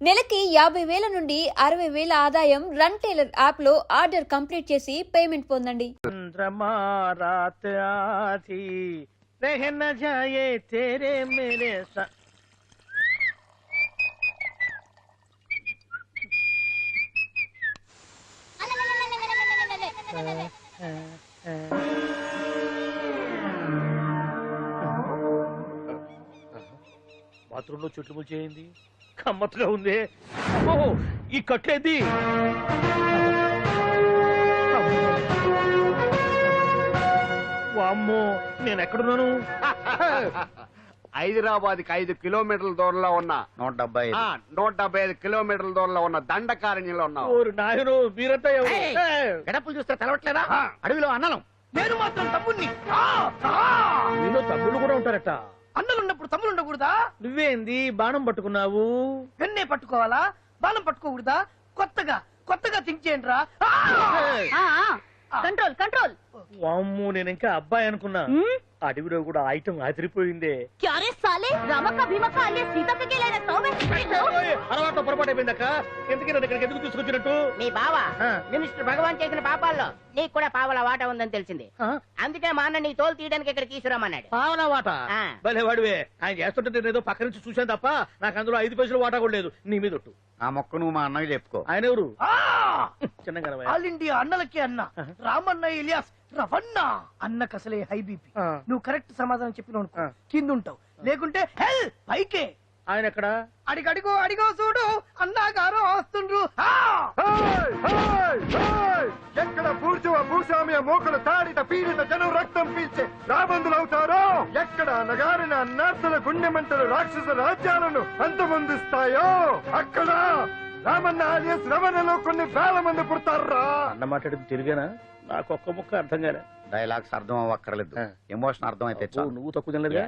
నెలకి 50,000 నుండి 60,000 ఆదాయం రన్ టైలర్ యాప్ లో ఆర్డర్ కంప్లీట్ చేసి పేమెంట్ పొందండి. चंद्रमा रात आधी रह न जाए तेरे मेरे साथ. బాత్రూంలో చుట్లు ముచ్చేయింది కమ్మత్తుగా ఉంది. ఓ ఈ కట్లేది వామ్మో నేను ఎక్కడున్నాను? హైదరాబాద్ కి 5 కిలోమీటర్ల దూరంలో ఉన్న 175 కిలోమీటర్ల దూరంలో ఉన్న దండకారణ్యంలో ఉన్నావు. ఓరు నాయను మీరంతా ఎవరు? గడపలు చూస్తే తెలవట్లేదా? అడవిలో అన్నలం. నేను మాత్రం తమ్ముణ్ణి. మీలో తమ్ముళ్ళు కూడా ఉంటారట. అన్నలున్నప్పుడు తమ్ముడు ఉండకూడదా? నువ్వేంది బాణం పట్టుకున్నావు? వెన్నే పట్టుకోవాలా? బాణం పట్టుకోకూడదా? కొత్తగా థింక్ చేయండి రా. Control control. వామ్మో నేను ఇంకా అబ్బాయి అనుకున్నా. అడవిలో కూడా ఐటమ్ ఆదిరిపోయిందే. क्या रे साले रामका भीमका alias सीता के लिए रखता हूं मैं. అలవాటు పొరపాటు అయిపోయిందక్క. ఎందుకు నన్ను ఇక్కడికి ఎందుకు తీసుకొచ్చినట్టు? మీ బావ మినిస్టర్ భగవాన్ చేసిన పాపాల్లో నీకు కూడా పావల వాటా ఉందని తెలిసింది. అందుకే మా అన్న నీ తోలు తీయడానికి ఇక్కడ తీసుకురామన్నాడు. పావలా వాటా? ఆ. భలే వాడివే. ఆయన చేస్తుంటే నేను ఏదో పక్క నుంచి చూశాను తప్ప నాకు అందులో 5 పైసలు వాటా కూడా లేదు. నీ మీద ఒట్టు. ఆ మొక్క నువ్వు మా అన్నకి చెప్పుకో. ఆయన ఎవరు? చిన్నగా ఆల్ ఇండియా అన్నలకి అన్న రామన్న ఇలియాస్ రవన్న. అన్నకు అసలే హై బీపీ. నువ్వు కరెక్ట్ సమాధానం చెప్పిన కింద ఉంటావు, లేకుంటే హెల్ పైకే. ఆయన ఎక్కడ? అడిగో చూడు అన్నగారు వస్తుండ్రు. ఎక్కడ భూస్వామ్య మోకలు తాడిత పీడిత జనం రక్తం పీల్చే రాబందులవుతారో, ఎక్కడ నగారిన నర్సుల గుండె మంటలు రాక్షస రాజ్యాలను అంతమొందిస్తాయో అక్కడ రామన్న ఆలియస్ రమణలో కొన్ని వేల మంది పుడతారా. అన్న మాట్లాడింది తిరిగానా? నాకు ఒక్క ముక్క అర్థం కాలే. డైలాగ్స్ అర్థం అవ్వక్కర్లేదు, ఎమోషన్ అర్థం అయితే చాలు. నువ్వు తక్కువ తినలేదుగా?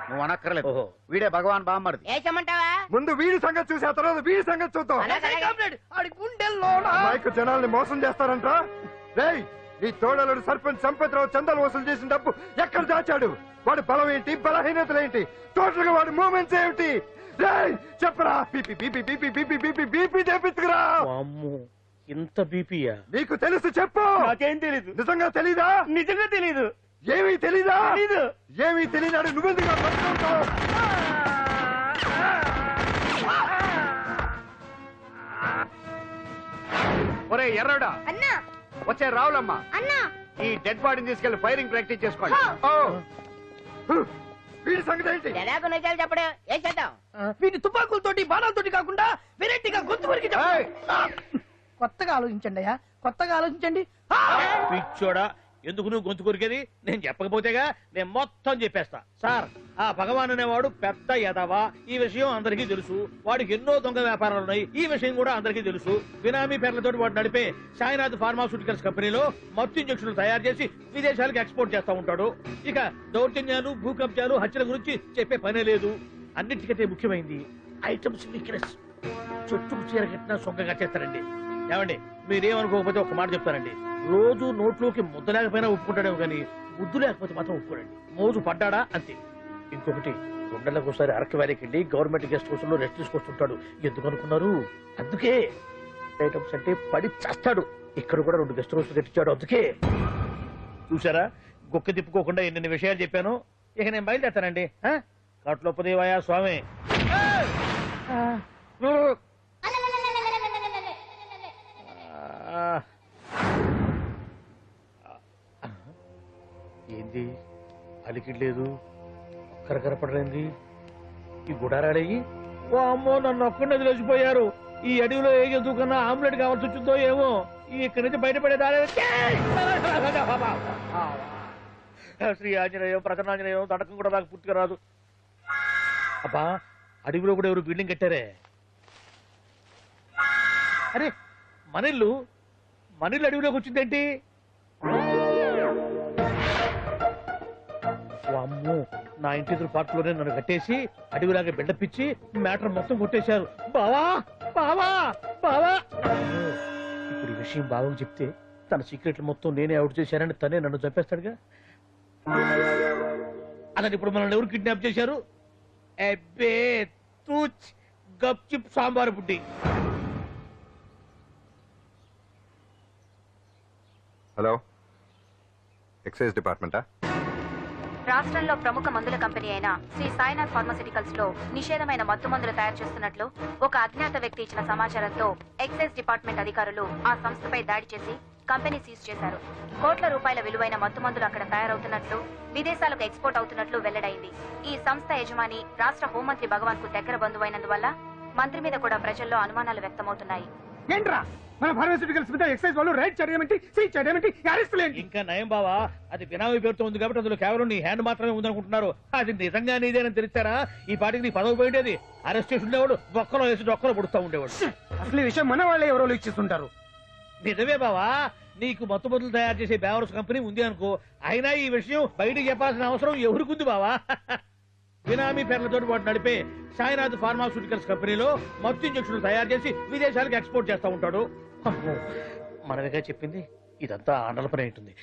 నువ్వు అనక్కర్లేదు. వీడే భగవాన్ బామ్మర్ది. ఏచమంటావా? ముందు వీడి సంగతి చూసి ఆ తర్వాత వీడి సంగతి చూద్దాం. ఆడి గుండెల్లో మైకు జనాల్ని మోసం చేస్తారంట. రేయ్, నీ తోడలుడు సర్పంచ్ సంపత్రావు చందాలు వసూలు చేసిన డబ్బు ఎక్కడ దాచాడు? వాడి బలం ఏంటి, బలహీనతలేంటి, టోటల్ గా వాడి మూమెంట్స్ ఏమిటి? రేయ్ చెప్పరా. BP BP BP BP BP BP తెప్పించుకురా. ఇంత బీపీయా? నీకు తెలుసు చెప్పు. నాకేం తెలీదు. నిజంగా తెలీదా? నిజంగా తెలీదు. ఏమీ తెలీదా? తెలీదు. ఏమీ తెలియనాడు నువ్వెందుకు పట్టుకుంటావు? ఒరే ఎర్రడా, అన్నా వచ్చే రావులమ్మా, అన్నా ఈ డెడ్ బాడీని తీసుకెళ్లి ఫైరింగ్ ప్రాక్టీస్ చేసుకోండి. వీడి సంగతి ఏంటి? ఎలాగో నిజాలు చెప్పడు. ఏం చేద్దాం? వీటి తుపాకులతోటి బాణాలతోటి కాకుండా వెరైటీగా గొంతు వరకు కొత్తగా ఆలోచించండి అయ్యా, కొత్తగా ఆలోచించండి. పిచ్చోడా, ఎందుకు నువ్వు గొంతు కొరికేది? నేను చెప్పకపోతేగా నేను మొత్తం చెప్పేస్తా. సార్, ఆ భగవాన్ అనేవాడు పెద్ద యదవా, ఈ విషయం అందరికీ తెలుసు. వాడికి ఎన్నో దొంగ వ్యాపారాలు ఉన్నాయి, ఈ విషయం కూడా అందరికీ తెలుసు. బినామీ పేర్లతో వాడు నడిపే సాయినాథ్ ఫార్మాస్యూటికల్స్ కంపెనీలో మత్తు ఇంజక్షన్లు తయారు చేసి విదేశాలకు ఎక్స్పోర్ట్ చేస్తా ఉంటాడు. ఇక దౌర్జన్యాలు, భూకబ్జాలు, హత్యల గురించి చెప్పే పనే లేదు. అన్నిటికంటే ముఖ్యమైంది ఐటమ్స్ వీక్నెస్. చుట్టూ చీర కట్టినా సొంగగా చేస్తారండి. ఏమండి, మీరేమనుకోకపోతే ఒక మాట చెప్తానండి. రోజు నోట్లోకి ముద్ద లేకపోయినా ఒప్పుకుంటాడేమో కానీ ముద్దు లేకపోతే మాత్రం ఒప్పుకోడండి. మోజు పడ్డాడా అంతే. ఇంకొకటి, 2 నెలలకు ఒకసారి అరకు వ్యాలీకి వెళ్ళి గవర్నమెంట్ గెస్ట్ హౌస్ లో రెస్ట్ తీసుకొస్తుంటాడు. ఎందుకు అనుకున్నారు? అందుకే. ఐటమ్స్ అంటే పడి చేస్తాడు. ఇక్కడ కూడా 2 గెస్ట్ హౌస్ కట్టించాడు. అందుకే. చూసారా, గొక్క తిప్పుకోకుండా ఎన్ని విషయాలు చెప్పాను. ఇక నేను బయలుదేరుతానండి. కట్లోపదేవాయా స్వామి. ఏంది అలికిడ్లేదు, ఒక్కరు కనపడలేంది? ఈ గుడారాడయ్యి ఓ అమ్మో నన్ను ఒక్కడే వదిలేసిపోయారు. ఈ అడవిలో ఏ జంతువుకన్నా ఆమ్లెట్ కావాల్సి వచ్చిందో ఏమో. ఇక్కడి నుంచి బయటపడేదారే. శ్రీ ఆంజనేయం, ప్రసన్నాంజనేయం, తడకం కూడా నాకు పూర్తిగా రాదు. అబ్బా, అడవిలో కూడా ఎవరు బిల్డింగ్ కట్టారే? అరే, మనిల్లు అడవిలోకి వచ్చిందేంటి? అమ్మో, నా ఇంటి ఎదురు పాటలోనే నన్ను కట్టేసి అడవిలాగా బిడ్డపిచ్చి మ్యాటర్ మొత్తం కొట్టేశారు. బావా బావా బావా. ఇప్పుడు ఈ విషయం బావకు చెప్తే తన సీక్రెట్లు మొత్తం నేనే అవుట్ చేశానని తనే నన్ను చంపేస్తాడుగా. అలాంటి ఇప్పుడు మనల్ని ఎవరు కిడ్నాప్ చేశారు? అబ్బే, తూచ్ గప్చిప్ సాంబార్ బుడ్డి. హలో, ఎక్సైజ్ డిపార్ట్మెంటా? రాష్ట్రంలో ప్రముఖ మందుల కంపెనీ అయిన శ్రీ సాయినాథ్ ఫార్మాస్యూటికల్స్ లో నిషేధమైన మత్తు మందులు తయారు చేస్తున్నట్లు ఒక అజ్ఞాత వ్యక్తి ఇచ్చిన సమాచారంతో ఎక్సైజ్ డిపార్ట్మెంట్ అధికారులు ఆ సంస్థపై దాడి చేసి కంపెనీ సీజ్ చేశారు. కోట్ల రూపాయల విలువైన మత్తు మందులు అక్కడ తయారవుతున్నట్లు, విదేశాలకు ఎక్స్పోర్ట్ అవుతున్నట్లు వెల్లడైంది. ఈ సంస్థ యజమాని రాష్ట్ర హోంమంత్రి భగవాన్ కు దగ్గర బంధువైనందువల్ల మంత్రి మీద కూడా ప్రజల్లో అనుమానాలు వ్యక్తమవుతున్నాయి. ఏంట్రా మన ఫార్మాస్యూటికల్స్ మీద ఎక్సైజ్ వాళ్ళు రైడ్ చేయడమేంటి, సీజ్ చేయడమేంటి, అరెస్ట్ లేంటి? ఇంకా నయం బావా, అది బినామీ పేరుతో ఉంది కాబట్టి అందులో కేవలం నీ హ్యాండ్ మాత్రమే ఉందనుకుంటున్నారు. అది నిజంగా నీదేనని తెలిసారా ఈ పాటికి నీ పదవి పోయేది. అరెస్ట్ చేసి ఉండేవాడు బొక్కలో వేసి డొక్కలో పుడుతూ ఉండేవాడు. అసలు ఈ విషయం మన వాళ్ళే ఎవరో ఇచ్చేస్తుంటారు. నిజమే బావా, నీకు మత్తు మందులు తయారు చేసే బేవర్స్ కంపెనీ ఉంది అనుకో, అయినా ఈ విషయం బయటికి చెప్పాల్సిన అవసరం ఎవరికుంది బావా? బినామీ పేర్లతో వాడు నడిపే సాయినాథ్ ఫార్మాస్యూటికల్స్ కంపెనీలో మత్తు ఇంజక్షన్లు తయారు చేసి విదేశాలకు ఎక్స్పోర్ట్ చేస్తూ ఉంటాడు. అమ్మో, మనమేగా చెప్పింది, ఇదంతా ఆండల పని ఉంటుంది.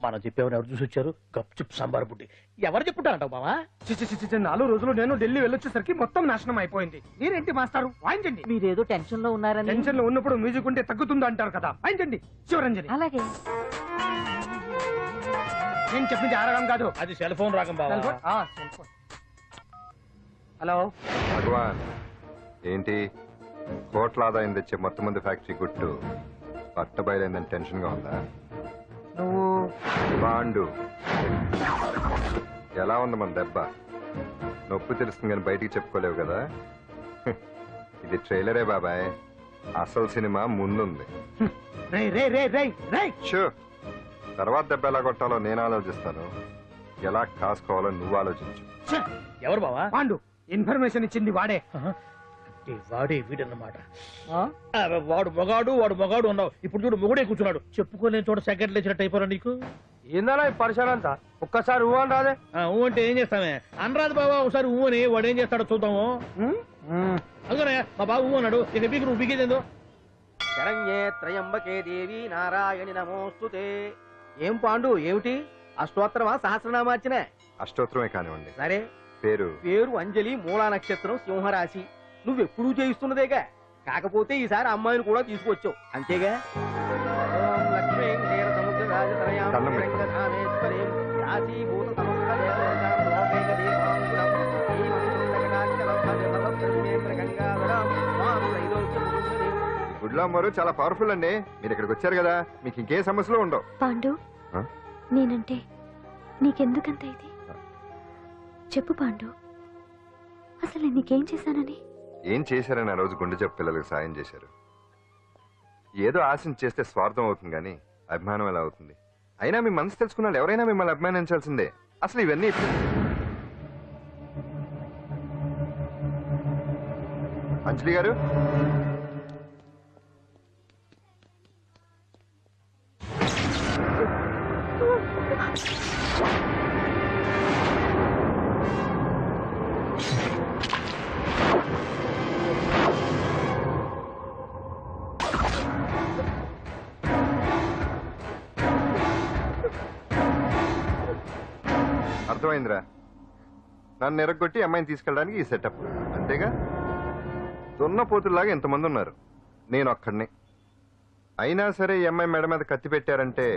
మనం చెప్పేవారు ఎవరు చూసి వచ్చారు? గప్చుప్ సాంబార్ బుడ్డి. ఎవరు చెప్పుంటారంటావు బావా? 4 రోజులు నేను ఢిల్లీ వెళ్ళొచ్చేసరికి మొత్తం నాశనం అయిపోయింది. మీరేంటి మాస్టారు, వాయించండి. మీరేదో టెన్షన్ లో ఉన్నారని. టెన్షన్ లో ఉన్నప్పుడు మ్యూజిక్ ఉంటే తగ్గుతుందా అంటారు కదా, వాయించండి. శివరంజని, అలాగే. నేను చెప్పింది ఆరడం కాదు. అది సెల్ ఫోన్ రాగం బావా. Cell phone. హలో భగవాన్, ఏంటి కోట్ల ఆదాయం తెచ్చే మొత్తం మంది ఫ్యాక్టరీ గుట్టు పట్టబయలైందని టెన్షన్ గా ఉందా? నువ్వు బాండు, ఎలా ఉంది మన దెబ్బ? నొప్పి తెలుస్తుంది కానీ బయటికి చెప్పుకోలేవు కదా. ఇది ట్రైలరే బాబాయ్, అసలు సినిమా ముందుంది. రే రే రే రే రే షూ, తర్వాత దెబ్బ ఎలా కొట్టాలో నేను ఆలోచిస్తాను, ఎలా కాసుకోవాలో నువ్వు ఆలోచించు. ఎవరు బావా? పాండు, ఇన్ఫర్మేషన్ ఇచ్చింది వాడే. వాడే వీడన్నమాట. వాడు మొగాడు అన్నావు, ఇప్పుడు చూడు మొగుడే కూర్చున్నాడు. చెప్పుకోలేని చోట సెకండ్ లేచినట్టు అయిపోరా నీకు. ఏందన్నా ఈ పరిసరం అంతా? ఒక్కసారి ఊ అని రాదే. ఊ అంటే ఏం చేస్తామే? అనరాదు బాబా, ఒకసారి ఊ అని. వాడు ఏం చేస్తాడో చూద్దాము. అందుకనే మా బాబు ఊ అన్నాడు, ఇక బీకు నువ్వు బీకేదేందో. శరణ్యే త్రయంబకే దేవి నారాయణి నమోస్తుతే. ఏం పాండు, ఏమిటి అష్టోత్తరమా సహస్రనామార్చన? అష్టోత్తరమే కానివ్వండి. సరే, పేరు పేరు అంజలి, మూలా నక్షత్రం, సింహరాశి. నువ్వెప్పుడూ చేయిస్తున్నదేగా, కాకపోతే ఈసారి అమ్మాయిని కూడా తీసుకొచ్చావు అంతేగా. ఓం లక్ష్మీం క్షీరసముద్రరాజతనయాం దండం పెట్టు. శ్రీరంగధామేశ్వరీం రాశీభూత సమస్త దేవతాం లోకైక దీపాంకురం శ్రీమంతుష్టకటాక్షరం భజ గంగాధరం మాం త్రైలోక్యముకుంజనీం. గుడ్లా అమ్మారు చాలా పవర్ఫుల్ అండి. మీరు ఇక్కడికి వచ్చారు కదా, మీకు ఇంకే సమస్యలు ఉండవు. పాండు, ఆ? నేనంటే నీకెందుకంత ఇది? చెప్పు పాండు, అసలు నేను నీకేం చేశానని? ఏం చేశారని ఆ రోజు గుండె జబ్బు పిల్లలకు సాయం చేశారు. ఏదో ఆశించి చేస్తే స్వార్థం అవుతుంది కానీ అభిమానం ఎలా అవుతుంది? అయినా మీ మనసు తెలుసుకున్నాడు ఎవరైనా మిమ్మల్ని అభిమానించాల్సిందే. అసలు ఇవన్నీ అంజలి గారు, అర్థమైందిరా? నన్ను ఎరగొట్టి అమ్మాయిని తీసుకెళ్ళడానికి ఈ సెటప్ అంతేగా? దున్నపోతుల్లాగా ఎంతమంది ఉన్నారు, నేను ఒక్కడిని. అయినా సరే ఈ అమ్మాయి మెడ మీద కత్తి పెట్టారంటే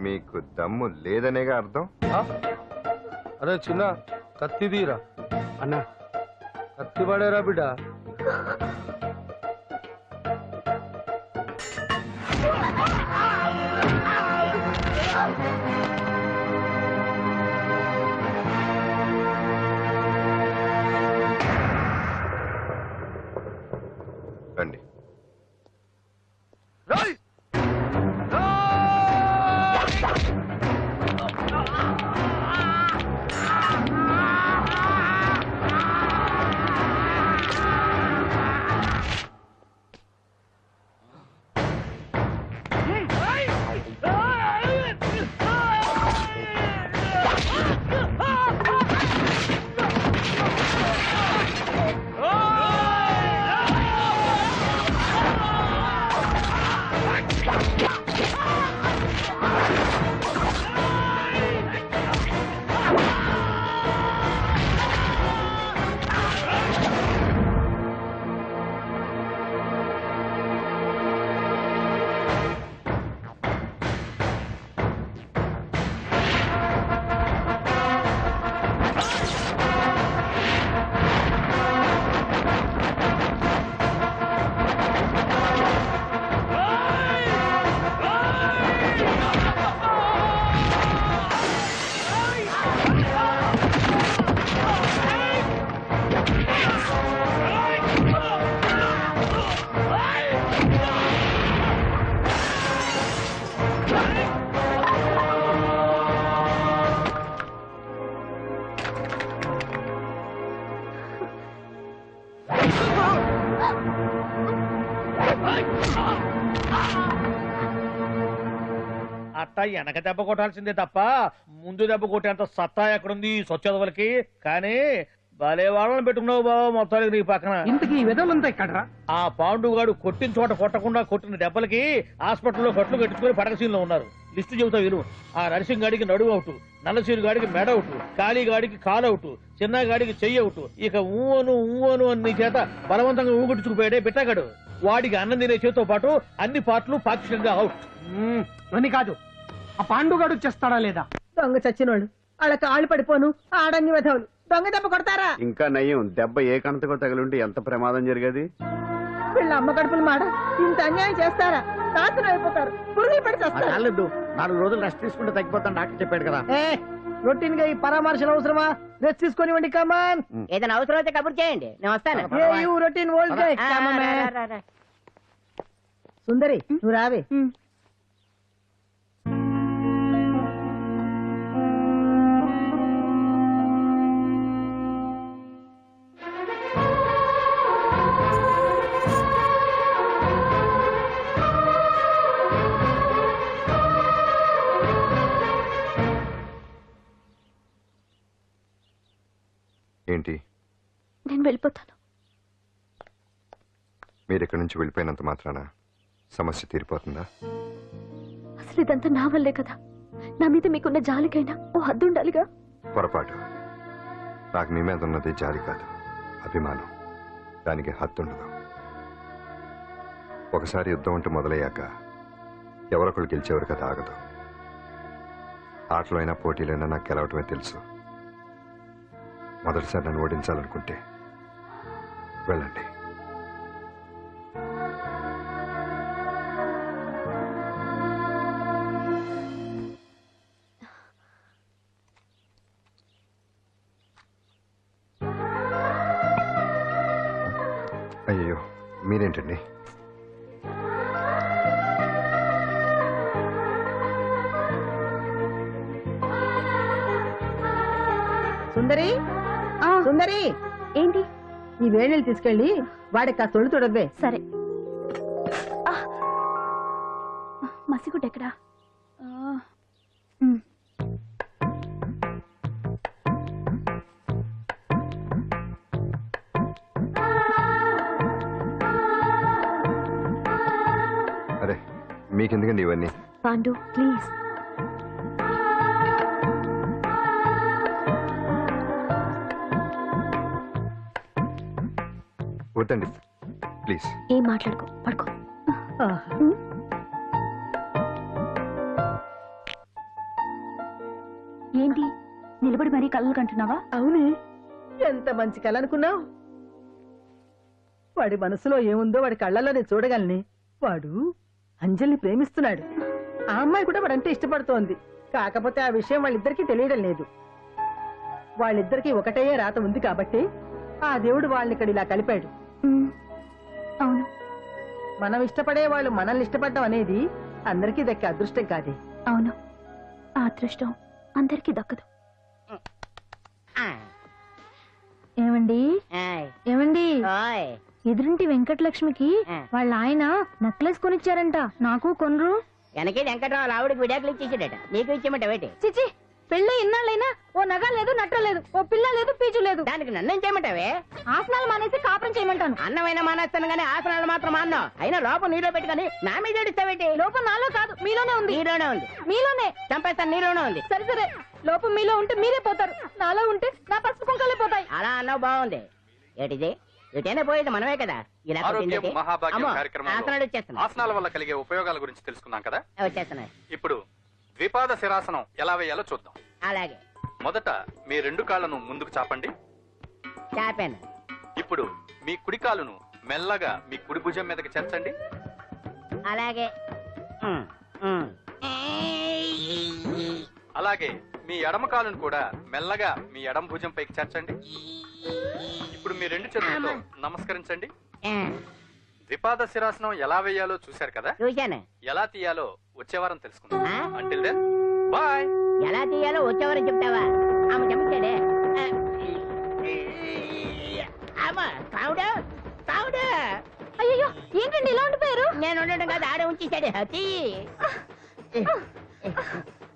మీకు దమ్ము లేదనేగా అర్థం. అరే చిన్న కత్తి తీరా అన్నా, కత్తి పడేరా బిడ్డ. రండి. అట్ట వెనక దెబ్బ కొట్టాల్సిందే తప్ప ముందు దెబ్బ కొట్టేంత సత్తా ఎక్కడుంది ఈ సొచ్చదవలకి. కానీ భలే వాళ్ళని పెట్టుకున్నావు బాబు మొత్తానికి నీ పక్కన. ఇంతకీ ఈ విధంగా ఇక్కడ ఆ పాండుగాడు కొట్టిన చోట కొట్టకుండా కొట్టిన దెబ్బలకి హాస్పిటల్లో కట్లు కట్టించుకుని పడకసీన్లో ఉన్నారు. లిస్టు చెబుతా విను. ఆ నరసింగ్ గాడికి నడువు అవుట్, నల్లసీరు గాడికి మెడ అవుట్, కాళీ గాడికి కాలు అవుట్, చిన్న గాడికి చెయ్యి అవుట్. ఇక ఊవను అని నీ చేత బలవంతంగా ఊగొట్టుకుపోయాడే బిట్టగాడు. వాడికి అన్నం తినే చేతితో పాటు అన్ని పార్ట్లు పాక్షికంగా అవుట్. అని కాదు, ఆ పాండుగాడు చేస్తాడా లేదా? దొంగ చచ్చినోళ్ళు వాళ్ళ కాళ్ళు పడిపోను ఆడన్ని విధవులు దొంగ దెబ్బ కొడతారా? ఇంకా నయ్యం, దెబ్బ ఏ కణతకో తగిలింటే ఎంత ప్రమాదం జరిగేది. వీళ్ళ అమ్మ కడుపులు మాట ఇంత అన్యాయం చేస్తారా? నాశనం అయిపోతారు, పురుగులు పడి చేస్తారు. 4 రోజులు రెస్ట్ తీసుకుంటే తగ్గిపోతాను డాక్టర్ చెప్పాడు కదా. రొటీన్ గా ఈ పరామర్శలు అవసరమా? రెస్ట్ తీసుకొని కమాన్. ఏదైనా అవసరం అయితే కబుర్ చేయండి, నేను వస్తాను. రొటీన్ ఓల్డ్ సుందరి నువ్వు రావే. ఏంటి నేను వెళ్ళిపోతాను. మీరు ఇక్కడి నుంచి వెళ్ళిపోయినంత మాత్రాన సమస్య తీరిపోతుందా? అసలు ఇదంతా నా వల్లే కదా. నా మీద మీకున్న జాలికైనా ఓ హద్దు ఉండాలిగా. పొరపాటు. నాకు మీ మీద ఉన్నది జాలి కాదు, అభిమానం. దానికి హద్దుండదు. ఒకసారి యుద్ధం అంటూ మొదలయ్యాక ఎవరొకళ్ళు గెలిచేవారు కదా ఆగదు. ఆటలో అయినా పోటీలైనా నాకు గెలవటమే తెలుసు. మొదటిసారి నన్ను ఓడించాలనుకుంటే వెళ్ళండి. అయ్యో మీరేంటండి? సుందరి సుందరి, ఏంటి? ఈ వేణీలు తీసుకెళ్ళి వాడికి ఆ తొలి తొడవే. సరే. మసిగుడ్డ ఎక్కడా? అరే మీకెందుకండి ఇవన్నీ? పాండు ప్లీజ్. వద్దండి ప్లీజ్. ఏం మాట్లాడుకో, పడుకో. ఏంటి నిలబడి మరీ కళ్ళు కంటున్నావా? అవునే, ఎంత మంచి కళ అనుకున్నావు. వాడి మనసులో ఏముందో వాడి కళ్ళల్లో నేను చూడగలని. వాడు అంజలిని ప్రేమిస్తున్నాడు. ఆ అమ్మాయి కూడా వాడంటే ఇష్టపడుతోంది. కాకపోతే ఆ విషయం వాళ్ళిద్దరికీ తెలియడం లేదు. వాళ్ళిద్దరికీ ఒకటే రాత ఉంది కాబట్టి ఆ దేవుడు వాళ్ళని ఇక్కడ ఇలా కలిపాడు. అవును, మనం ఇష్టపడే వాళ్ళు మనల్ని ఇష్టపడడం అనేది అందరికీ దక్కే అదృష్టం కాదే. అవును, ఆ అదృష్టం అందరికీ దక్కదు. ఏమండి ఏమండి, ఎదురింటి వెంకటలక్ష్మికి వాళ్ళ ఆయన నెక్లెస్ కొనిచ్చారంట. నాకు కొనరు. వెనకే వెంకటరావు ఆవిడకి విడాకులు ఇచ్చేసాడట, నీకు ఇచ్చేమంట వేటి? చిచి, పెళ్ళి ఇన్నాళ్ళైనా ఓ నగ లేదు, నట్ట లేదు, ఓ పిల్ల లేదు, పీచు లేదు. దానికి నన్నేం చేయమంటావే? ఆసనాలు మానేసి కాపురం చేయమంటాను. అన్నమైనా మానేస్తాను గానీ ఆసనాలు మాత్రం మాన్నో. అయినా లోపం నీలో పెట్టుకొని నా మీద ఏడుస్తావేటి? లోపం నాలో కాదు, మీలోనే ఉంది. నీలోనే ఉంది. మీలోనే చంపేస్తాను, నీలోనే ఉంది. సరే సరే, లోపం మీలో ఉంటే మీరే పోతారు, నాలో ఉంటే నా పసుపు కుంకాలే పోతాయి. అలా అన్నావు, బాగుంది. ఏటిది? ఎటైనా పోయేది మనమే కదా. ఇలా ఆరోగ్యం మహాభాగ్యం అమ్మో, కార్యక్రమంలో ఆసనాలు వచ్చేస్తున్నాయి. ఆసనాల వల్ల కలిగే ఉపయోగాల గురించి తెలుసుకున్నాం కదా. వచ్చేస్తున్నాయి. ఇప్పుడు ద్విపాద శిరాసనం ఎలా వేయాలో చూద్దాం. అలాగే మొదట మీ 2 కాళ్ళను ముందుకు చాపండి. చాపాను. ఇప్పుడు మీ కుడి కాలును మెల్లగా మీ కుడి భుజం మీదకి చేర్చండి. అలాగే. అలాగే మీ ఎడమ కాలును కూడా మెల్లగా మీ ఎడమ భుజం పైకి చేర్చండి. ఇప్పుడు మీ రెండు చేతులతో నమస్కరించండి. ద్విపాద శిరాసనం ఎలా వేయాలో చూశారు కదా, చూశాను. ఎలా తీయాలో వచ్చే వారం తెలుసుకుందాం. Until then bye. ఎలా తీయాలో వచ్చేవారని చెప్తావా? ఆమె చెప్తాడే. అయ్యో ఏంటండి ఇలా ఉండిపోయారు? నేను ఉండడం కాదు, ఆడే ఉంచేశాడు.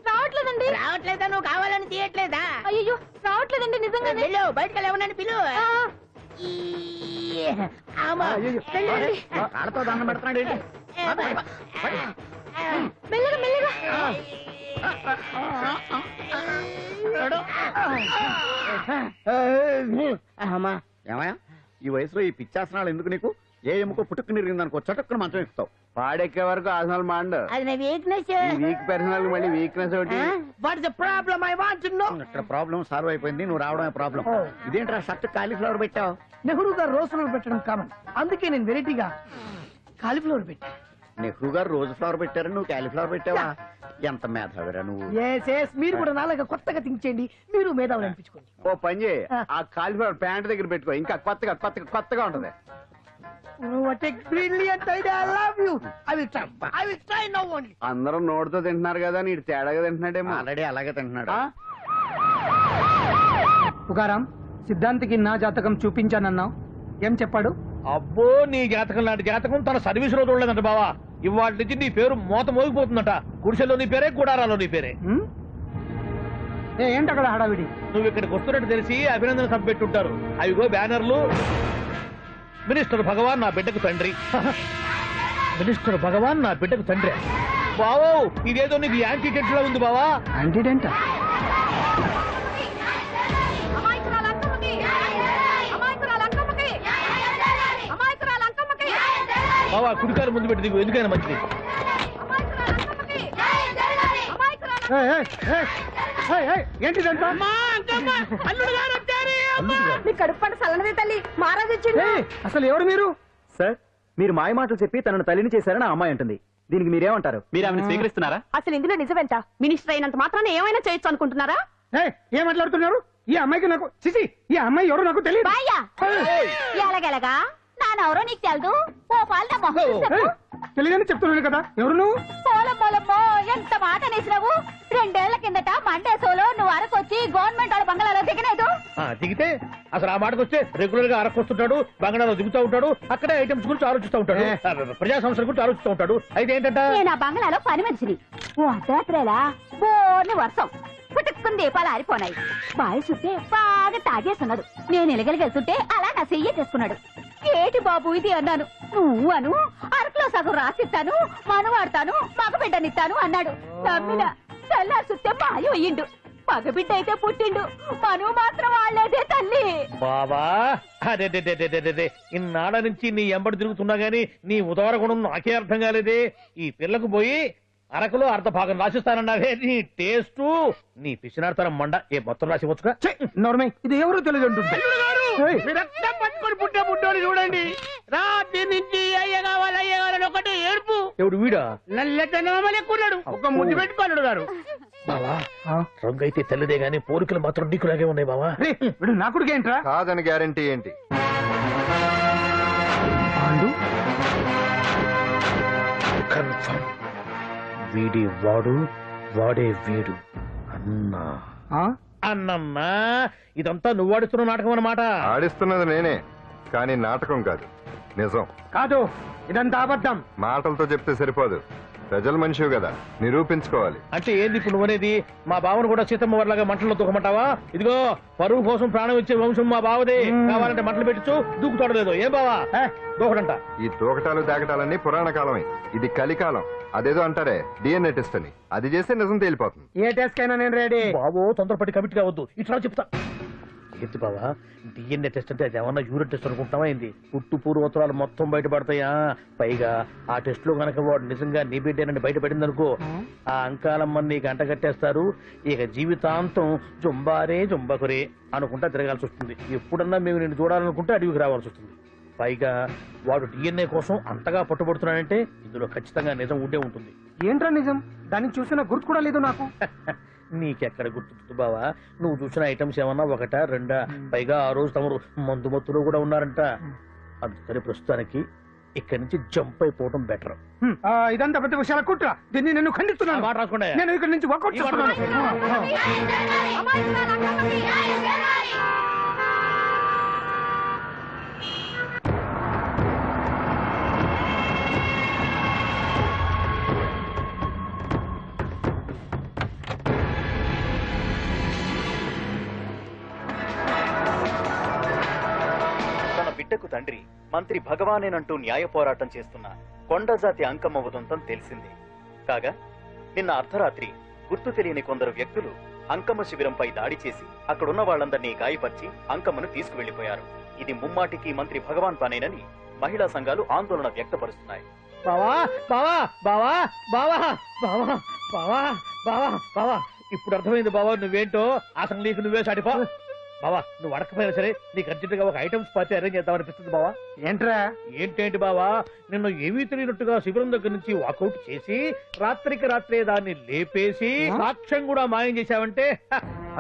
రావట్లేదండి. రావట్లేదా? నువ్వు కావాలని తీయట్లేదా? అయ్యో రావట్లేదండి నిజంగానే. వెళ్ళు, బయటకు వెళ్ళవనని పిలు. ఆడతో దండం పెడుతున్నాడు ఏంటి? మెల్లగా మెల్లగా. ఏమయ్యా ఈ వయసులో ఈ పిచ్చాసనాలు ఎందుకు నీకు? ఏ ఎముకో పుట్టుకు నిరిగిందనుకో చటుక్కున మంచం ఎక్కుతావు. పాడెక్కే వరకు ఆసనాలు మాండు. అది నా వీక్నెస్. వీక్ పర్సనల్ మళ్ళీ వీక్నెస్ ఒకటి. What the problem? I want to know. ఇక్కడ ప్రాబ్లం సాల్వ్ అయిపోయింది, నువ్వు రావడమే ప్రాబ్లం. ఇదేంట్రా షర్ట్ కాలీఫ్లవర్ పెట్టావు? నెహ్రూ గారు రోజ్ ఫ్లవర్ పెట్టడం కామన్, అందుకే నేను వెరైటీగా కాలీఫ్లవర్ పెట్టా. నెహ్రూ గారు రోజు ఫ్లవర్ పెట్టారు, నువ్వు కాలీఫ్లవర్ పెట్టావా? ఎంత మేధావిరా నువ్వు. మీరు కూడా నాలాగా కొత్తగా థింక్ చేయండి, మీరు మేధావులు అనిపించుకోండి. ఓ పని చేయి, ఆ కాలీఫ్లవర్ ప్యాంట్ దగ్గర పెట్టుకో, ఇంకా కొత్తగా ఉంటది. What a brilliant idea! I love you. I will try now only. అందరూ నోటితో తింటున్నారు కదా, నీడు తేడాగా తింటున్నాడేమో. ఆల్రెడీ అలాగే తింటున్నాడు. పుకారాం, సిద్ధాంతికి నా జాతకం చూపించానన్నావు, ఏం చెప్పాడు? అబ్బో నీ జాతకం లాంటి జాతకం తన సర్వీస్ లో చూడలేదంట బావా. ఇవాళ నుంచి నీ పేరు మోత మోగిపోతుందట. గుడిసెలో నీ పేరే, గుడారాలో నీ పేరే. ఏంటి అక్కడ హడావిడి? నువ్వు ఇక్కడికి వస్తున్నట్టు తెలిసి అభినందన సభ పెట్టుంటారు. అవిగో బ్యానర్లు. మినిస్టర్ భగవాన్ నా బిడ్డకు తండ్రి. మినిస్టర్ భగవాన్ నా బిడ్డకు తండ్రి. బావో ఇదేదో నీకు యాంటీటెంట్ లో ఉంది బావా. యాంటీటెంట్? బావా కుడికారు ముందు పెట్టి దిగు, ఎందుకైనా మంచిది. ఏంటిదంట? మీ కడుపు పంట సల్లనదే తల్లి, మహారాజు వచ్చిండు. అసలు ఎవరు మీరు? సార్ మీరు మాయ మాటలు చెప్పి తనను తల్లిని చేశారని ఆ అమ్మాయి అంటుంది. దీనికి మీరేమంటారు? మీరు ఆమెను స్వీకరిస్తున్నారా? అసలు ఇందులో నిజమేంట? మినిస్టర్ అయినంత మాత్రాన ఏమైనా చేయొచ్చు అనుకుంటున్నారా? ఏం మాట్లాడుతున్నారు? ఈ అమ్మాయికి నాకు చిసి, ఈ అమ్మాయి ఎవరు నాకు తెలియదు. బాయ్యా ఎలాగెలగా నానెవరో నీకు తెలదు. ఓ పాలన మొహం చెప్పు. తెలియదని చెప్తున్నాను కదా, ఎవరు నువ్వు? పోలమ్మో ఎంత మాట అనేసినావు. 2 ఏళ్ల కిందట మండే సోలో నువ్వు అరకొచ్చి గవర్నమెంట్ వాళ్ళ బంగాళాలో దిగలేదు. దిగితే అసలు ఆ మాటకు వస్తే రెగ్యులర్ గా అరకొస్తుంటాడు, బంగాళాలో దిగుతూ ఉంటాడు, అక్కడే ఐటమ్స్ గురించి ఆలోచిస్తూ ఉంటాడు, ప్రజా సంస్థల గురించి ఆలోచిస్తూ ఉంటాడు. అయితే ఏంటంట, నేను ఆ బంగాళాలో పని మనిషిని. ఓ అర్ధరాత్రేలా బోర్ని వర్షం పుట్టుకుని దీపాలు ఆరిపోనాయి. బాయి చుట్టే బాగా తాగేస్తున్నాడు. నేను ఎలగలిగెళ్తుంటే అలా నా చెయ్యి చేసుకున్నాడు. ఏటి బాబు ఇది అన్నాను. నువ్వు అను అరకులో సగం రాసిస్తాను, మనవాడతాను, మగబిడ్డనిస్తాను అన్నాడు. నమ్మిన తెల్లారి చుట్టే మాయ అయ్యిండు. మగబిడ్డ అయితే పుట్టిండు, మనువు మాత్రం వాళ్ళేదే తల్లి. బాబా అదే ఇన్నాళ్ళ నుంచి నీ ఎంబడి తిరుగుతున్నా గానీ నీ ఉదార గుణం నాకే అర్థం కాలేదే. ఈ పిల్లకు పోయి అరకులో అర్ధ భాగం రాసిస్తానన్నావే, నీ టేస్టు నీ పిచ్చినాడతనం మండ. ఏ మొత్తం రాసివచ్చుగా. నోర్మై, ఇది ఎవరు తెలియదు అంటుంది. పట్టుకొని పుట్టే పుట్టోని చూడండి. రాత్రి నుంచి అయ్య కావాలని ఒకటి ఏడుపు. ఎవడు వీడా? నల్లెక్కున్నాడు, ఒక ముద్దు పెట్టుకోలేడు గారు. బావా రంగు అయితే తెల్లదే గానీ పోలికలు మాత్రం నీకులాగే ఉన్నాయి బావా. వీడు నా కొడుకు ఏంట్రా? కాదని గ్యారంటీ ఏంటి? కన్ఫర్మ్ వీడి వాడు, వాడే వీడు. అన్నా అన్నమ్మా, ఇదంతా నువ్వు ఆడిస్తున్న నాటకం అన్నమాట. ఆడిస్తున్నది నేనే, కానీ నాటకం కాదు, నిజం. కాదు, ఇదంతా అబద్ధం. మాటలతో చెప్తే సరిపోదు, ప్రజల మనిషివి కదా, నిరూపించుకోవాలి. అంటే ఏంది ఇప్పుడు నువ్వనేది? మా బావను కూడా సీతమ్మ వారిలాగా మంటల్లో దూకమంటావా? ఇదిగో పరువు కోసం ప్రాణం ఇచ్చే వంశం మా బావదే. కావాలంటే మంటలు పెట్టచ్చు, దూకుతాడలేదు. ఏం బావా దూకడంట? ఈ దూకటాలు దాకటాలన్నీ పురాణ కాలమే, ఇది కలికాలం. అదేదో అంటారే డిఎన్ఏ టెస్ట్ అని, అది చేస్తే నిజం తేలిపోతుంది. ఏ టెస్ట్ కైనా నేను రెడీ. బాబో తొందరపడి కమిట్ కావద్దు, ఇట్లా చెప్తా. ఏంటి బావా డిఎన్ఏ టెస్ట్ అంటే అది ఏమన్నా యూరిన్ టెస్ట్ అనుకుంటున్నావా ఏంది? పుట్టు పూర్వోత్తరాలు మొత్తం బయటపడతాయా? పైగా ఆ టెస్ట్ లో గనక వాడు నిజంగా నీ బిడ్డేనని బయటపడింది అనుకో, ఆ అంకాలమ్మని నీకు అంట కట్టేస్తారు. ఇక జీవితాంతం జుంబారే జుంబకురే అనుకుంటా తిరగాల్సి వస్తుంది. ఎప్పుడన్నా మేము నిన్ను చూడాలనుకుంటే అడవికి రావాల్సి వస్తుంది. పైగా వాడు డిఎన్ఏ కోసం అంతగా పట్టుబడుతున్నాడంటే ఇందులో ఖచ్చితంగా నిజం ఉండే ఉంటుంది. ఏంట్రా నిజం? దాన్ని చూసిన గుర్తు కూడా లేదు నాకు. నీకెక్కడ గుర్తుంది బావా? నువ్వు చూసిన ఐటమ్స్ ఏమన్నా ఒకటా రెండా? పైగా ఆ రోజు తమరు మందు మత్తులో కూడా ఉన్నారంట. అందుకని ప్రస్తుతానికి ఇక్కడి నుంచి జంప్ అయిపోవడం బెటర్. ఇదంతా పెద్ద విషయాల కుట్ర. దీన్ని నేను ఖండిస్తున్నాను. మాట రాసుకోండి. నేను ఇక్కడి నుంచి వర్కౌట్ చేస్తున్నాను. తన బిడ్డకు తండ్రి మంత్రి భగవానేనంటూ న్యాయ పోరాటం చేస్తున్న కొండజాతి అంకమ్మ ఉదంతం తెలిసింది. కాగా నిన్న అర్ధరాత్రి గుర్తు తెలియని కొందరు వ్యక్తులు అంకమ్మ శిబిరంపై దాడి చేసి అక్కడున్న వాళ్ళందరినీ గాయపరిచి అంకమ్మను తీసుకువెళ్లిపోయారు. ఇది ముమ్మాటికి మంత్రి భగవాన్ పనేనని మహిళా సంఘాలు ఆందోళన వ్యక్తపరుస్తున్నాయి. బావా బావా బావా బావా బావా బావా బావా బావా ఇప్పుడు అర్థమైంది బావా నువ్వేంటో. అసలు నీకు నువ్వే సాటిపో బావా. నువ్వు అడకపోయినా సరే నీకు అర్జెంట్ గా ఒక ఐటమ్స్ పార్టీ అరేంజ్ చేద్దామనిపిస్తుంది బావా. ఏంట్రా? ఏంటేంటి బావా, నిన్ను ఏమీ తెలియనట్టుగా శిబిరం దగ్గర నుంచి వాకౌట్ చేసి రాత్రికి రాత్రే దాన్ని లేపేసి సాక్ష్యం కూడా మాయం చేశావంటే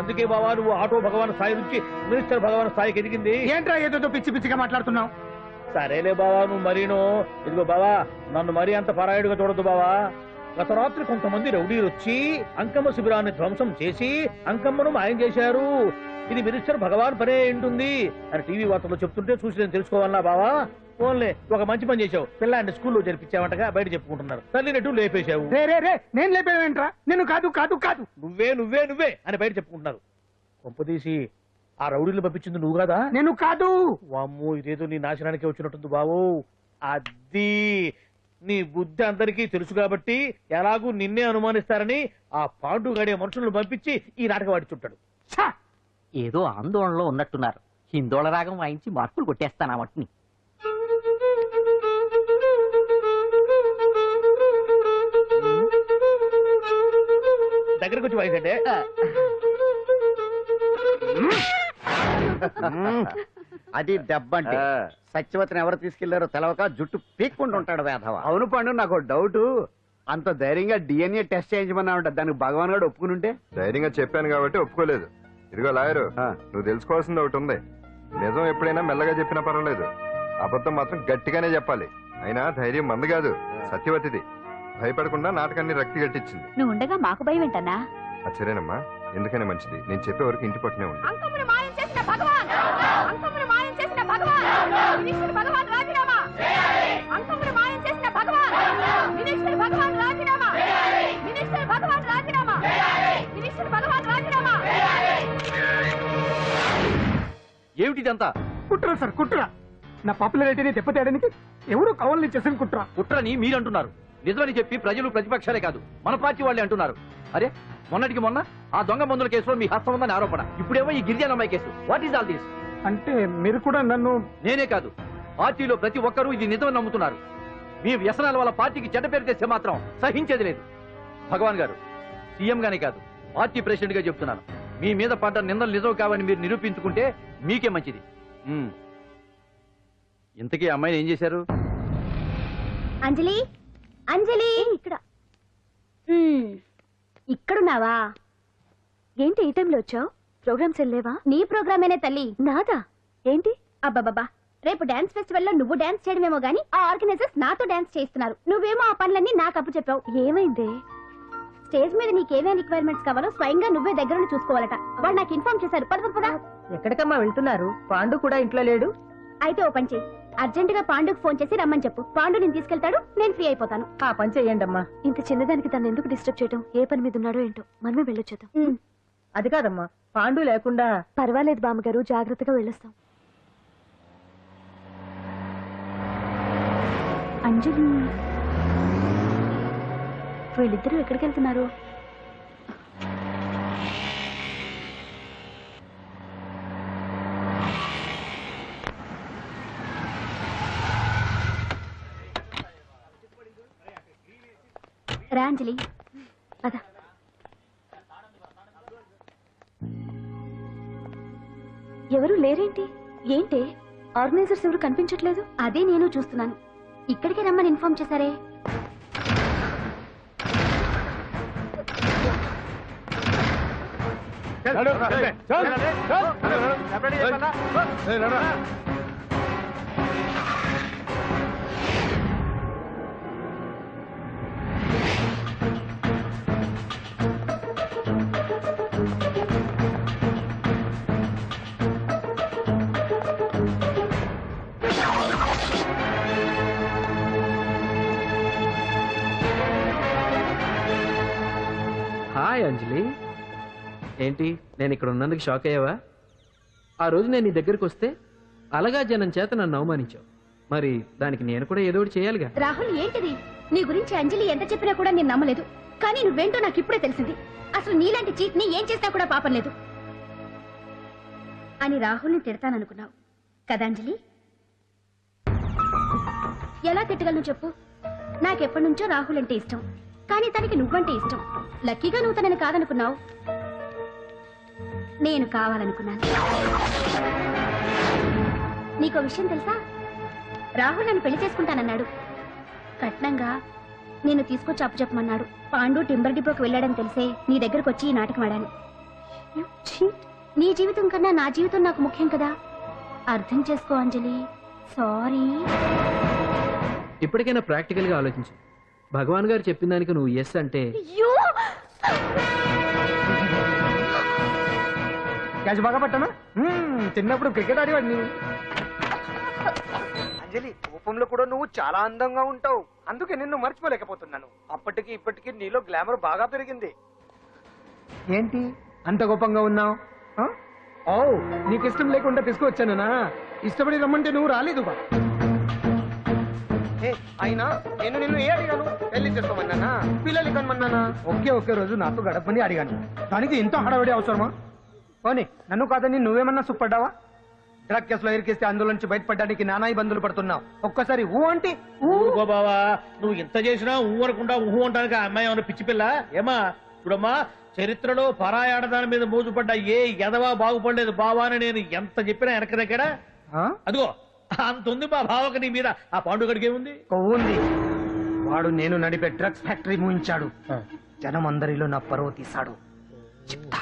అందుకే బావా నువ్వు ఆటో భగవాన్ స్థాయి నుంచి మినిస్టర్ భగవాన్ స్థాయికి ఎదిగింది. ఏంట్రా ఏదో పిచ్చి పిచ్చిగా మాట్లాడుతున్నావు? సరేలే బావా నువ్వు మరీను. ఇదిగో బావా నన్ను మరీ అంత పరాయుడుగా చూడద్దు బావా. గత రాత్రి కొంతమంది రౌడీలు వచ్చి అంకమ్మ శిబిరాన్ని ధ్వంసం చేసి అంకమ్మను మాయం చేశారు. ఇది మినిస్టర్ భగవాన్ పనే ఉంటుంది అని టీవీ వార్తల్లో చెప్తుంటే చూసి నేను తెలుసుకోవాలన్నా బావా. ఓన్లే ఒక మంచి పని చేశావు. పిల్లాన్ని స్కూల్లో జరిపించావంటగా బయట చెప్పుకుంటున్నారు. తల్లినట్టు లేపేశావు. నేను లేపేవేంట్రా? నేను కాదు కాదు కాదు నువ్వే నువ్వే నువ్వే అని బయట చెప్పుకుంటున్నారు. కొంపదీసి ఆ రౌడీలు పంపించింది నువ్వు కదా? నేను కాదు. వామ్మో ఇదేదో నీ నాశనానికి వచ్చినట్టుంది బావు. అది నీ బుద్ధి అందరికీ తెలుసు కాబట్టి ఎలాగూ నిన్నే అనుమానిస్తారని ఆ పాండు గడే మనుషులను పంపించి ఈ నాటకం ఆడిచుంటాడు. ఏదో ఆందోళనలో ఉన్నట్టున్నారు. హిందోళ రాగం వాయించి మార్కులు కొట్టేస్తాను ఆ మట్టిని. దగ్గరకు వచ్చి వాయించండి. అది దెబ్బంటే. సత్యవతిని ఎవరు తీసుకెళ్లారో తెలవక జుట్టు పీక్కుంటూ ఉంటాడు వేధవ. అవును పండు, నాకు డౌట్. అంత ధైర్యంగా డిఎన్ఏ టెస్ట్ చేయించమన్నా ఉంటా. దానికి భగవాన్ గారు ఒప్పుకుని ఉంటే. ధైర్యంగా చెప్పాను కాబట్టి ఒప్పుకోలేదు. ఇదిగో లాయరు, నువ్వు తెలుసుకోవాల్సింది ఒకటి ఉంది. నిజం ఎప్పుడైనా మెల్లగా చెప్పినా పర్వాలేదు, అబద్ధం మాత్రం గట్టిగానే చెప్పాలి. అయినా ధైర్యం మంది కాదు, సత్యవతిది. భయపడకుండా నాటకాన్ని రక్తి గట్టించింది. నువ్వు ఉండగా మాకు భయం ఏంటన్నా? సరేనమ్మా, ఎందుకనే మంచిది. నేను చెప్పే వరకు ఇంటి పట్టునే ఉంది. అంకమ్మను మాయం చేసిన భగవాన్! అంకమ్మను మాయం చేసిన భగవాన్! మినిస్టర్ భగవాన్ రాజీనామా! అంకమ్మను మాయం చేసిన భగవాన్! మినిస్టర్ భగవాన్ రాజీనామా! మినిస్టర్ భగవాన్ రాజీనామా! మినిస్టర్ భగవాన్ రాజీనామా! ఏమిటిదంతా? కుట్ర సార్, కుట్ర. నా పాపులారిటీని దెబ్బతేయడానికి ఎవరు కావాలని చేసిన కుట్ర. కుట్రని మీరంటున్నారు. నిజమని చెప్పి ప్రజలు ప్రతిపక్షాలే కాదు మన పార్టీ వాళ్ళే అంటున్నారు. అరే మొన్నటికి మొన్న ఆ దొంగ మందుల కేసులో మీ హస్తం ఉందని ఆరోపణ. ఇప్పుడేమో ఈ గిరిజన అమ్మాయి case. What is all this? అంటే మీరు కూడా నన్ను... నేనే కాదు, పార్టీలో ప్రతి ఒక్కరూ ఇది నిజమని నమ్ముతున్నారు. మీ వ్యసనాల వల్ల పార్టీకి చెడ్డ పేరు తెస్తే మాత్రం సహించేది లేదు. భగవాన్ గారు, సీఎం గానే కాదు పార్టీ ప్రెసిడెంట్ గా చెప్తున్నాను. మీ మీద పడ్డ నిందలు నిజం కావని మీరు నిరూపించుకుంటే మీకే మంచిది. ఇంతకీ అమ్మాయిని ఏం చేశారు? అంజలి, అంజలి, ఇక్కడ ఇక్కడున్నావా? ఏంటి ఈ టైంలో వచ్చావు? ప్రోగ్రామ్స్ వెళ్ళేవా? నీ ప్రోగ్రామేనే తల్లి. నాదా? ఏంటి? అబ్బాబాబా, రేపు డాన్స్ ఫెస్టివల్ లో నువ్వు డాన్స్ చేయడమేమో గానీ ఆ ఆర్గనైజర్స్ నాతో డాన్స్ చేస్తున్నారు. నువ్వేమో ఆ పనులన్నీ నాకు అప్పు చెప్పావు. ఏమైంది? స్టేజ్ మీద నీకేమేం రిక్వైర్మెంట్స్ కావాలో స్వయంగా నువ్వే దగ్గర చూసుకోవాలట. వాళ్ళు నాకు ఇన్ఫార్మ్ చేశారు. పద పద. ఎక్కడికమ్మా వెళ్తున్నారు? పాండు కూడా ఇంట్లో లేడు. అయితే ఓ పని చెయ్యి, అర్జెంట్ గా పాండుకు ఫోన్ చేసి రమ్మని చెప్పు. పాండు నేను తీసుకెళ్తాడు, నేను ఫ్రీ అయిపోతాను. ఆ పని చెయ్యండి అమ్మా. ఇంత చిన్నదానికి తను ఎందుకు డిస్టర్బ్ చేయడం? ఏ పని మీద ఉన్నాడో ఏంటో, మనమే వెళ్ళొచ్చేద్దాం. అది కాదమ్మా, పాండు లేకుండా... పర్వాలేదు బామ్మగారు, జాగ్రత్తగా వెళ్ళొస్తాం. అంజలి, వీళ్ళిద్దరూ ఎక్కడికి వెళ్తున్నారు? రా అంజలి, అదా. ఎవరు లేరేంటి? ఏంటి ఆర్గనైజర్స్ ఎవరు కనిపించట్లేదు? అదే నేను చూస్తున్నాను. ఇక్కడికి రమ్మని ఇన్ఫార్మ్ చేశారే. హాయ్ అంజలి, ఏంటి నేను ఇక్కడ ఉన్నందుకు షాక్ అయ్యావా? ఆ రోజు నేను నీ దగ్గరికి వస్తే అలగా జనం చేత నన్ను అవమానించావు. మరి దానికి నేను కూడా ఏదో ఒకటి చేయాలిగా. రాహుల్, ఏంటిది? నీ గురించి అంజలి ఎంత చెప్పినా కూడా నేను నమ్మలేదు. కానీ నువ్వేంటో నాకు ఇప్పుడే తెలిసింది. అసలు నీలాంటి చీట్ ని ఏం చేసినా కూడా పాపం లేదు అని రాహుల్ని తిడతాననుకున్నావు కదా అంజలి? ఎలా తిట్టగలను చెప్పు? నాకెప్పటి నుంచో రాహుల్ అంటే ఇష్టం, కానీ తనకి నువ్వంటే ఇష్టం. లక్కీగా నువ్వు తనని కాదనుకున్నావు, నేను కావాలనుకున్నాను. నీకో విషయం తెలుసా? రాహుల్ నన్ను పెళ్లి చేసుకుంటానన్నాడు. కట్నంగా నేను తీసుకొచ్చి అప్పు చెప్పమన్నాడు. పాండు టింబర్ డిపోకి వెళ్ళాడని తెలిసే నీ దగ్గరకు వచ్చి ఈ నాటకం ఆడాను. నీ జీవితం కన్నా నా జీవితం నాకు ముఖ్యం కదా, అర్థం చేసుకో అంజలి. సారీ. ఇప్పటికైనా ప్రాక్టికల్ గా ఆలోచించు. భగవాన్ గారు చెప్పిన దానికి నువ్వు ఎస్ అంటే క్యాచ్ బాగా పట్టానా? చిన్నప్పుడు క్రికెట్ ఆడేవాడిని. అంజలి, కోపంలో కూడా నువ్వు చాలా అందంగా ఉంటావు. అందుకే నిన్ను మర్చిపోలేకపోతున్నాను. అప్పటికి ఇప్పటికి నీలో గ్లామర్ బాగా పెరిగింది. ఏంటి అంత గొప్పంగా ఉన్నావు? ఓ, నీకు ఇష్టం లేకుండా తీసుకువచ్చానా? ఇష్టపడి రమ్మంటే నువ్వు రాలేదు. అయినా నేను నిన్ను ఏ అడిగాను? పెళ్లి చేసుకోమన్నానా, పిల్లలు కనమన్నానా? ఒకే రోజు నాతో గడపని అడిగాను. దానికి ఇంత హడావిడి అవసరమా? పోనీ నన్ను కాదని నువ్వేమన్నా సుప్పడ్డావా? డ్రగ్ కేసులో ఇరికిస్తే అందులో నుంచి బయటపడడానికి నానా ఇబ్బందులు పడుతున్నావు. ఒక్కసారి ఊ అంటే ఊరుకో బావా, నువ్వు ఇంత చేసినా ఊరకుండా ఊహు అంటానికి ఆ అమ్మాయి ఏమన్నా పిచ్చి పిల్ల? ఏమా చూడమ్మా, చరిత్రలో పరాయాడదాని మీద మోజుపడ్డ ఏ ఎదవా బాగుపడలేదు బావా అని నేను ఎంత చెప్పినా వెనక దగ్గర. అదిగో అంత ఉంది మా బావకు నీ మీద. ఆ పాండుగడికి ఏముంది? కొవ్వుంది. వాడు నేను నడిపే డ్రగ్స్ ఫ్యాక్టరీ మూయించాడు. జనం అందరిలో నా పరువు తీశాడు. చెప్తా.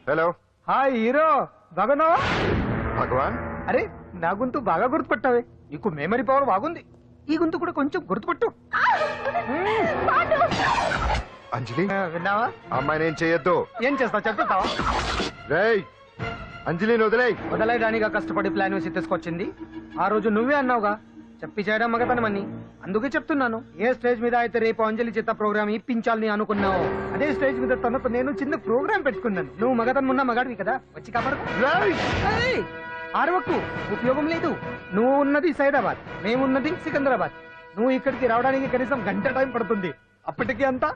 హలో, హాయ్ హీరో, బాగున్నావా? భగవాన్. అరే, నా గొంతు బాగా గుర్తుపట్టావే. నీకు మెమరీ పవర్ బాగుంది. ఈ గొంతు కూడా కొంచెం గుర్తుపట్టు. అంజలి, విన్నావా? అమ్మాయిని ఏం చేయొద్దు. ఏం చేస్తావు చెప్తావా? రేయ్, అంజలిని వదిలేయ్. వదలైడానిగా కష్టపడి ప్లాన్ వేసి తీసుకొచ్చింది. ఆ రోజు నువ్వే అన్నావుగా, చెప్పి చేయడం మగతనమని. అందుకే చెప్తున్నాను. ఏ స్టేజ్ మీద అయితే రేపు అంజలి చేత ప్రోగ్రామ్ ఇప్పించాలని అనుకున్నావు, అదే స్టేజ్ మీద తనతో నేను చిన్న ప్రోగ్రామ్ పెట్టుకున్నాను. నువ్వు మగతనం ఉన్న మగాడివి కదా, వచ్చి కాపాడు. ఆరవకు, ఉపయోగం లేదు. నువ్వు ఉన్నది సైదాబాద్, మేమున్నది సికింద్రాబాద్. నువ్వు ఇక్కడికి రావడానికి కనీసం గంట టైం పడుతుంది. అప్పటికి అంతా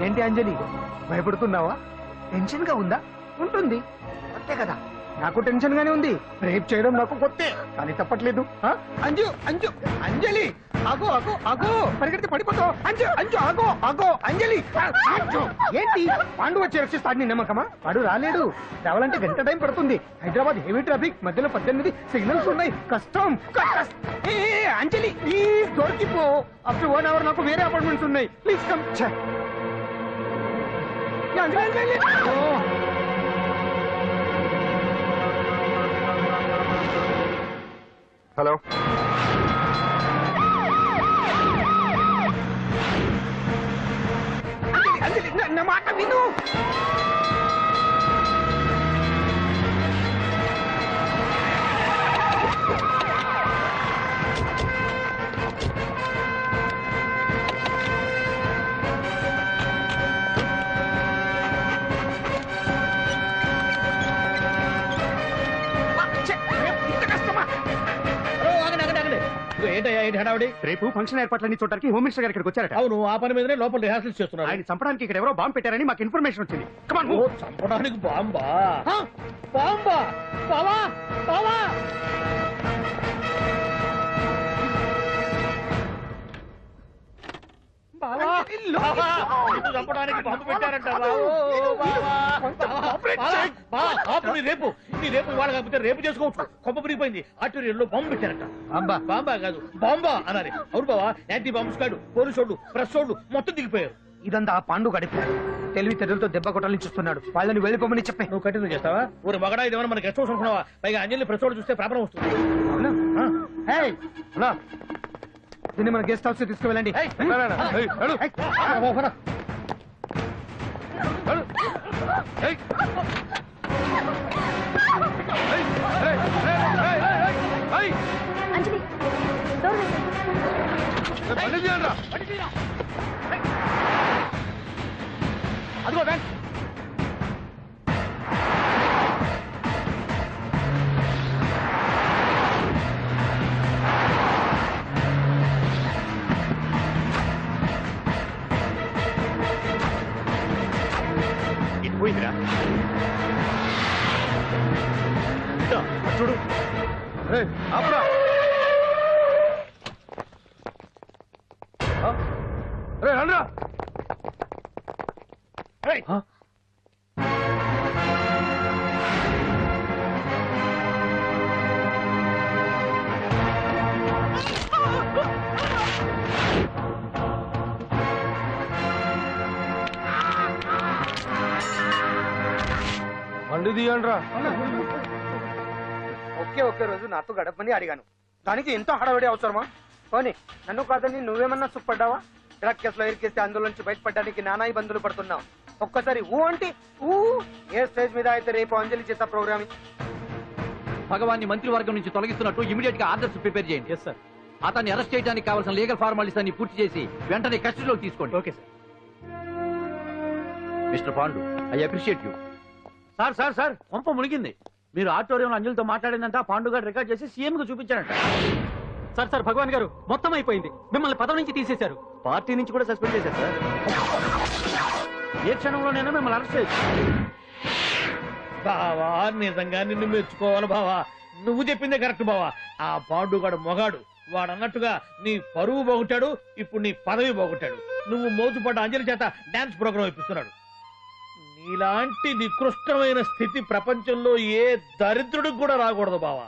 ఏంటి అంజలి, భయపడుతున్నావా? టెన్షన్ గా ఉందా? ఉంటుంది, కొత్తే కదా. నాకు టెన్షన్ గానే ఉంది. రేప్ చేయడం నాకు కొత్తే, కానీ తప్పట్లేదు. అంజు అంజు అంజలి, ఆగో ఆగో ఆగో, పరిగెడితే పడిపోతావు. అంజు అంజు ఆగో ఆగో అంజలి. అంజు, ఏంటి పాండు వచ్చి రక్షిస్తాడు నీ నమ్మకమా? వాడు రాలేడు. రావాలంటే గంట టైం పడుతుంది. హైదరాబాద్ హెవీ ట్రాఫిక్, మధ్యలో 18 సిగ్నల్స్ ఉన్నాయి. కష్టం. అంజలి ప్లీజ్ దొరికిపో. ఆఫ్టర్ 1 hour నాకు వేరే అపార్ట్మెంట్స్ ఉన్నాయి. Please come. హలో, నా మాట విను. ఏంటయ్యా ఏంటి హడావుడి? రేపు ఫంక్షన్ ఏర్పాట్లన్నీ చూడడానికి హోమ్ మినిస్టర్ గారు ఇక్కడికి వచ్చారట. అవును, ఆ పని మీదనే లోపల రిహార్సల్స్ చేస్తున్నారు. ఆయన చంపడానికి ఇక్కడ ఎవరో బాంబు పెట్టారని మాకు ఇన్ఫర్మేషన్ వచ్చింది. ఓ, చంపడానికి బాంబా? బాంబా? బావా బావా, బావా, నిన్ను చంపడానికి బాంబు పెట్టారంట రేపు ఇవాళ కాకపోతే రేపు చేసుకోవచ్చు. కొమ్మ పిరిగిపోయింది. ఆర్టీరియల్లో బాంబు పెట్టారంట. బాంబా కాదు బాంబా అనాలి. అవును బావా, యాంటీ బాంబు స్క్వాడ్, పోలీసు వాళ్ళు, ప్రెస్ వాళ్ళు మొత్తం దిగిపోయారు. ఇదంతా ఆ పాండు గడిపి తెలివితేటలతో దెబ్బ కొట్టాలని చూస్తున్నాడు. వాళ్ళని వెళ్ళిపోమని చెప్పే. నువ్వు కంటిన్యూ చేస్తావా? ఊరి మగడా ఇదేమన్నా మనకి గెస్ట్ హౌస్ అనుకున్నావా? పైగా అంజలి ప్రెస్ వాళ్ళు చూస్తే ప్రాబ్లం వస్తుంది. అవునా? ఏయ్, అలా. దీన్ని మన గెస్ట్ హౌస్ తీసుకువెళ్ళండి. అంజలి డోర్ వేసేయ్. అదిగో బ్యాంక్. ఇది పోయిందిరా. ఇదా, అటు చూడు. ఆపురా. రండ్రా. బండి తీయండ్రా. ఒకే రోజు నాతో గడపని అడిగాను. దానికి ఎంతో హడావిడి అవసరమా? పోనీ నన్ను కాదని నువ్వేమన్నా సుఖపడ్డావా? డ్రగ్ కేసులో ఇరికేస్తే అందులో నుంచి బయటపడడానికి నానా ఇబ్బందులు పడుతున్నావు. ఒక్కసారి ఊ అంటే ఊ. ఏ స్టేజ్ మీద అయితే రేపు అంజలి చేత ప్రోగ్రామ్ భగవాన్ని మంత్రివర్గం నుంచి తొలగిస్తున్నట్టు ఇమీడియట్ గా ఆర్డర్స్ ప్రిపేర్ చేయండి. Yes sir. అతన్ని అరెస్ట్ చేయడానికి కావాల్సిన లీగల్ ఫార్మాలిటీస్ అన్ని పూర్తి చేసి వెంటనే కస్టడీలోకి తీసుకోండి. Okay sir. Mister Pandu, I appreciate you. Sir sir sir, కొంప మునిగింది. మీరు ఆడిటోరియంలో అంజలితో మాట్లాడిందంట, పాండు గారు రికార్డ్ చేసి సీఎం కు చూపించారంట. సార్ సార్, భగవాన్ గారు మొత్తం అయిపోయింది. మిమ్మల్ని పదవి నుంచి తీసేశారు. పార్టీ నుంచి కూడా సస్పెండ్ చేశారు సార్. ఏ క్షణంలోనైనా మిమ్మల్ని అరెస్ట్ చేయొచ్చు. బావా, నిజంగా నిన్ను మెచ్చుకోవాలి బావా. నువ్వు చెప్పిందే కరెక్ట్ బావా. ఆ పాండుగాడు మొగాడు. వాడు అన్నట్టుగా నీ పరువు పోగొట్టాడు, ఇప్పుడు నీ పదవి పోగొట్టాడు. నువ్వు మోజుపడ్డ అంజలి చేత డాన్స్ ప్రోగ్రామ్ ఇప్పిస్తున్నాడు. నీలాంటి నికృష్టమైన స్థితి ప్రపంచంలో ఏ దరిద్రుడికి కూడా రాకూడదు బావా.